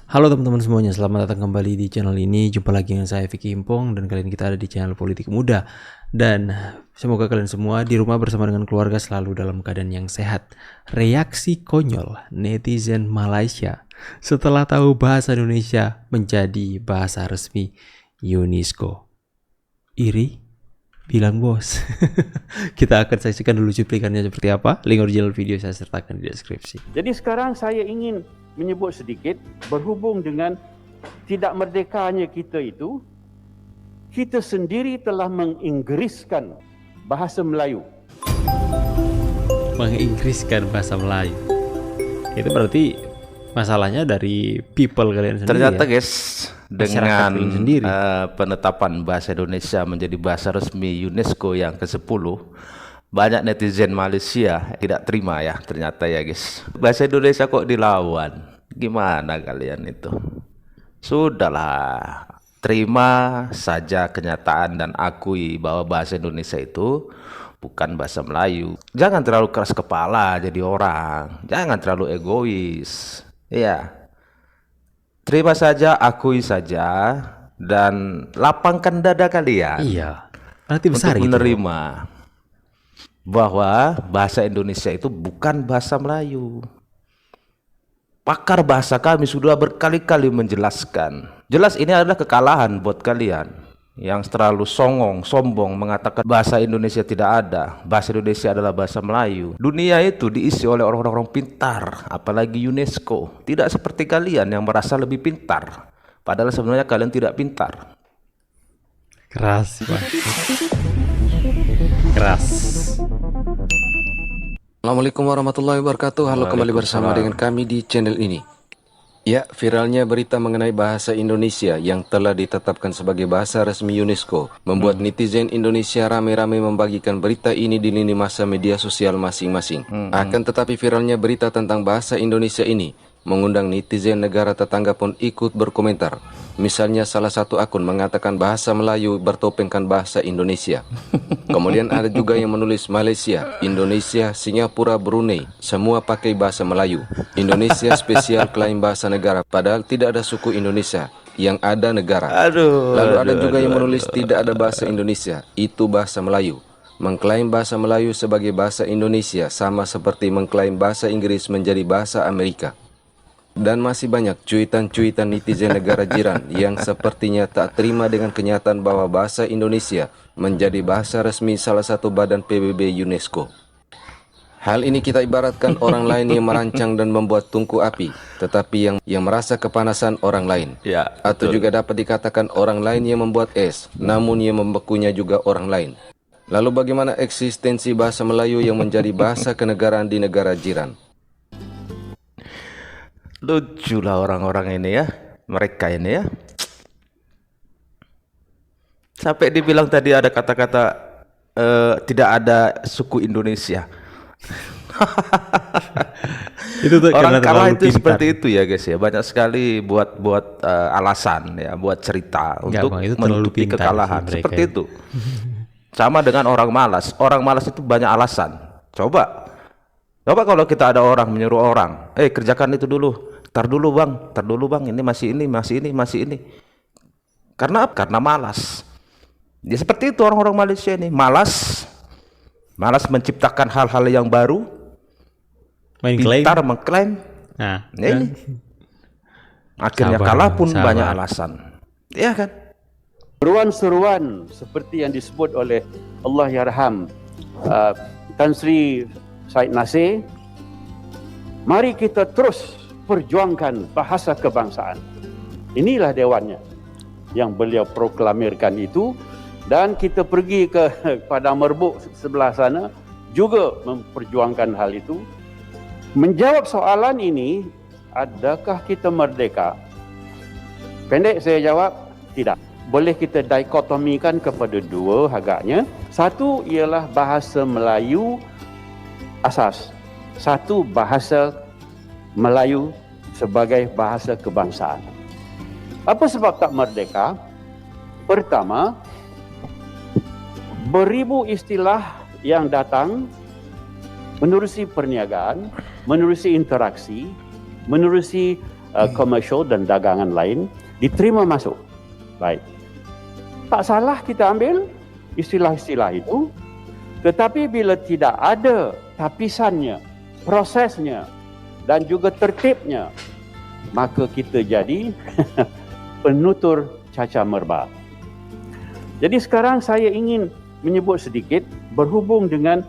Halo teman-teman semuanya, selamat datang kembali di channel ini. Jumpa lagi dengan saya Vicky Impong dan kali ini kita ada di channel Politik Muda. Dan semoga kalian semua di rumah bersama dengan keluarga selalu dalam keadaan yang sehat. Reaksi konyol netizen Malaysia setelah tahu bahasa Indonesia menjadi bahasa resmi UNESCO. Iri? Bilang bos. Kita akan saksikan dulu cuplikannya seperti apa. Link original video saya sertakan di deskripsi. Jadi sekarang saya ingin menyebut sedikit berhubung dengan tidak merdekanya kita itu, kita sendiri telah menginggriskan bahasa Melayu. Menginggriskan bahasa Melayu. Itu berarti masalahnya dari people kalian sendiri. Ternyata ya? guys, dengan sendiri. penetapan bahasa Indonesia menjadi bahasa resmi UNESCO yang ke-10, banyak netizen Malaysia tidak terima ya ternyata ya guys. Bahasa Indonesia kok dilawan. Gimana kalian itu? Sudahlah, terima saja kenyataan dan akui bahwa bahasa Indonesia itu bukan bahasa Melayu. Jangan terlalu keras kepala jadi orang. Jangan terlalu egois. Iya. Terima saja, akui saja, dan lapangkan dada kalian. Iya. Berarti besar untuk gitu. menerima bahwa bahasa Indonesia itu bukan bahasa Melayu. Pakar bahasa kami sudah berkali-kali menjelaskan. Jelas ini adalah kekalahan buat kalian yang terlalu sombong mengatakan bahasa Indonesia tidak ada. Bahasa Indonesia adalah bahasa Melayu. Dunia itu diisi oleh orang-orang pintar, apalagi UNESCO. Tidak seperti kalian yang merasa lebih pintar, padahal sebenarnya kalian tidak pintar. Keras, Pak. Keras. Assalamualaikum warahmatullahi wabarakatuh. Halo, kembali bersama dengan kami di channel ini. Ya, viralnya berita mengenai bahasa Indonesia yang telah ditetapkan sebagai bahasa resmi UNESCO membuat netizen Indonesia ramai-ramai membagikan berita ini di lini masa media sosial masing-masing. Akan tetapi viralnya berita tentang bahasa Indonesia ini mengundang netizen negara tetangga pun ikut berkomentar. Misalnya salah satu akun mengatakan bahasa Melayu bertopengkan bahasa Indonesia. Kemudian ada juga yang menulis Malaysia, Indonesia, Singapura, Brunei, semua pakai bahasa Melayu. Indonesia spesial klaim bahasa negara, padahal tidak ada suku Indonesia, yang ada negara. Lalu ada juga yang menulis tidak ada bahasa Indonesia, itu bahasa Melayu. Mengklaim bahasa Melayu sebagai bahasa Indonesia sama seperti mengklaim bahasa Inggris menjadi bahasa Amerika. Dan masih banyak cuitan-cuitan netizen negara jiran yang sepertinya tak terima dengan kenyataan bahwa bahasa Indonesia menjadi bahasa resmi salah satu badan PBB UNESCO. Hal ini kita ibaratkan orang lain yang merancang dan membuat tungku api, tetapi yang merasa kepanasan orang lain. Ya, Atau juga dapat dikatakan orang lain yang membuat es, namun yang membekunya juga orang lain. Lalu bagaimana eksistensi bahasa Melayu yang menjadi bahasa kenegaraan di negara jiran? Lucu lah orang-orang ini ya, mereka ini ya. Sampai dibilang tadi ada kata-kata tidak ada suku Indonesia. Itu tuh Orang karena kalah terlalu itu pintar. seperti itu ya guys ya. Banyak sekali buat alasan ya, buat cerita Enggak, untuk Bang, itu terlalu menutupi pintar kekalahan. sih mereka Seperti ini. itu. Sama dengan orang malas. Orang malas itu banyak alasan. Coba kalau kita ada orang menyuruh orang, kerjakan itu dulu. Tar dulu bang, ini masih ini. Karena malas. Ya seperti itu orang-orang Malaysia ini, malas menciptakan hal-hal yang baru, Main klaim. pintar mengklaim. Nah, Ini akhirnya Sabar, kalah Bang, pun sabar. banyak alasan. Ya kan? Seruan-seruan seperti yang disebut oleh Allahyarham Tan Sri Said Nasir, mari kita terus perjuangkan bahasa kebangsaan. Inilah dewannya yang beliau proklamirkan itu, dan kita pergi ke Padang Merbuk sebelah sana juga memperjuangkan hal itu. Menjawab soalan ini, adakah kita merdeka? Pendek saya jawab, tidak. Boleh kita dikotomikan kepada dua agaknya. Satu ialah bahasa Melayu asas. Satu bahasa Melayu sebagai bahasa kebangsaan. Apa sebab tak merdeka? Pertama, beribu istilah yang datang menerusi perniagaan, menerusi interaksi, menerusi komersial dan dagangan lain diterima masuk. Baik. Tak salah kita ambil istilah-istilah itu, tetapi bila tidak ada tapisannya, prosesnya dan juga tertibnya, maka kita jadi penutur cacar merbak. Jadi sekarang saya ingin menyebut sedikit berhubung dengan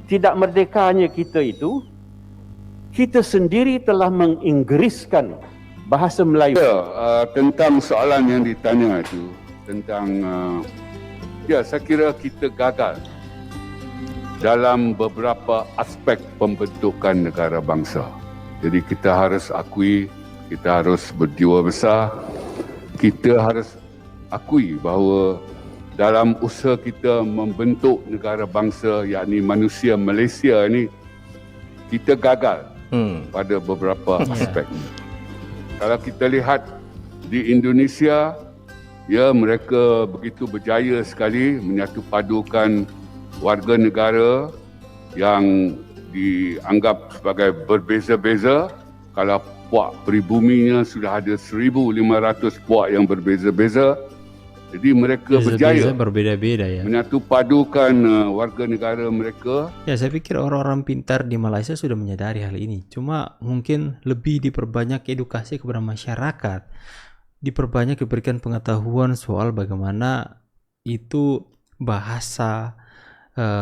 tidak merdekanya kita itu, kita sendiri telah menginggriskan bahasa Melayu. Tentang soalan yang ditanya itu tentang saya kira kita gagal dalam beberapa aspek pembentukan negara bangsa. Jadi kita harus akui, kita harus berjiwa besar, kita harus akui bahawa dalam usaha kita membentuk negara bangsa, yakni manusia Malaysia ini, kita gagal pada beberapa aspek. Kalau kita lihat di Indonesia, mereka begitu berjaya sekali menyatu padukan warga negara yang dianggap sebagai berbeza-beza. Kalau puak peribuminya sudah ada 1,500 puak yang berbeza-beza. Jadi mereka berjaya berbeda-beda ya. menyatu padukan warga negara mereka. Ya, saya pikir orang-orang pintar di Malaysia sudah menyadari hal ini. Cuma mungkin lebih diperbanyak edukasi kepada masyarakat. Diperbanyak diberikan pengetahuan soal bagaimana itu bahasa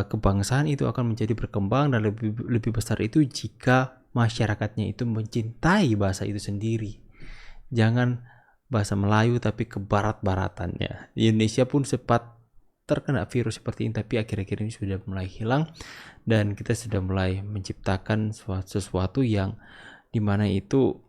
kebangsaan itu akan menjadi berkembang dan lebih besar itu jika masyarakatnya itu mencintai bahasa itu sendiri. Jangan bahasa Melayu tapi ke barat-baratannya. Di Indonesia pun sempat terkena virus seperti ini, tapi akhir-akhir ini sudah mulai hilang dan kita sudah mulai menciptakan sesuatu yang dimana itu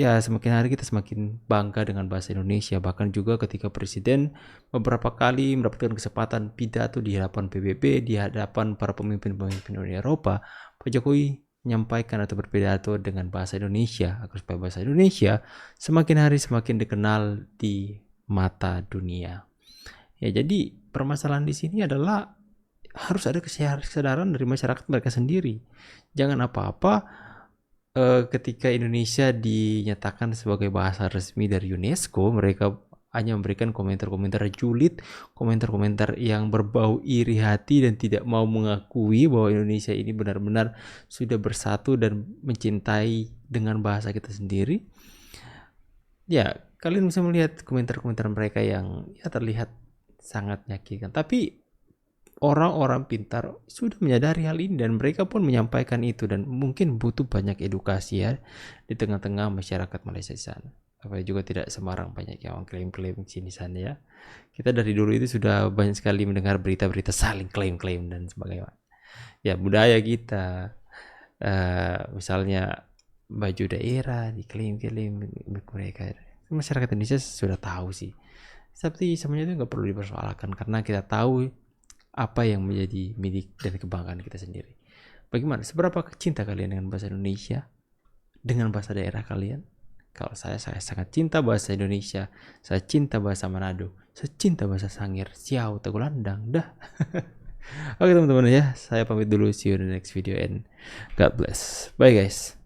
semakin hari kita semakin bangga dengan bahasa Indonesia. Bahkan juga ketika Presiden beberapa kali mendapatkan kesempatan pidato di hadapan PBB, di hadapan para pemimpin-pemimpin Uni Eropa, Pak Jokowi menyampaikan atau berpidato dengan bahasa Indonesia agar supaya bahasa Indonesia semakin hari semakin dikenal di mata dunia. Ya, jadi permasalahan di sini adalah harus ada kesadaran dari masyarakat mereka sendiri. Jangan apa-apa ketika Indonesia dinyatakan sebagai bahasa resmi dari UNESCO, mereka hanya memberikan komentar-komentar julid, komentar-komentar yang berbau iri hati dan tidak mau mengakui bahwa Indonesia ini benar-benar sudah bersatu dan mencintai dengan bahasa kita sendiri. Ya, kalian bisa melihat komentar-komentar mereka yang terlihat sangat menyakitkan. Tapi orang-orang pintar sudah menyadari hal ini dan mereka pun menyampaikan itu, dan mungkin butuh banyak edukasi ya di tengah-tengah masyarakat Malaysia di sana. Supaya juga tidak sembarang banyak yang klaim-klaim sini sana ya. Kita dari dulu itu sudah banyak sekali mendengar berita-berita saling klaim-klaim dan sebagainya. Ya, budaya kita misalnya baju daerah diklaim-klaim mereka. Masyarakat Indonesia sudah tahu sih. Tapi semuanya itu nggak perlu dipersoalkan karena kita tahu apa yang menjadi milik dan kebanggaan kita sendiri. Bagaimana? Seberapa cinta kalian dengan bahasa Indonesia? Dengan bahasa daerah kalian? Kalau saya sangat cinta bahasa Indonesia. Saya cinta bahasa Manado. Saya cinta bahasa Sangir, Siau, Tagulandang. Dah. Oke teman-teman ya, saya pamit dulu. See you in the next video and God bless. Bye guys.